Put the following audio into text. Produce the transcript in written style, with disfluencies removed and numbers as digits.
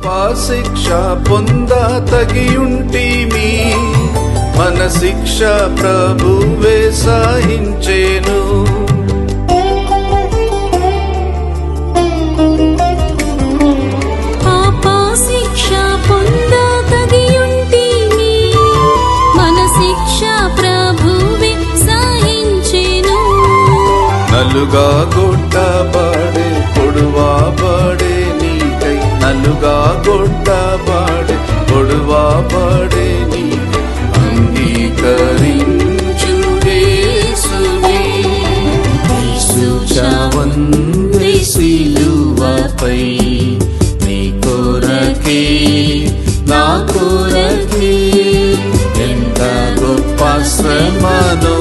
శిక్ష పొంద తగియుంటిమి, మన శిక్ష ప్రభువే సహించెను. పాప శిక్ష పొంద తగియుంటిమి, మన శిక్ష ప్రభువే సహించెను. నలుగా గొట్టబడే పొడువాబడే నీకై, నలుగా గొట్టబడే పొడువాబడే నీకై అంగీకరించు యేసుని. యేసు చావంది సిలువపై నీ కొరకే నా కొరకే, ఎంత గొప్ప శ్రమను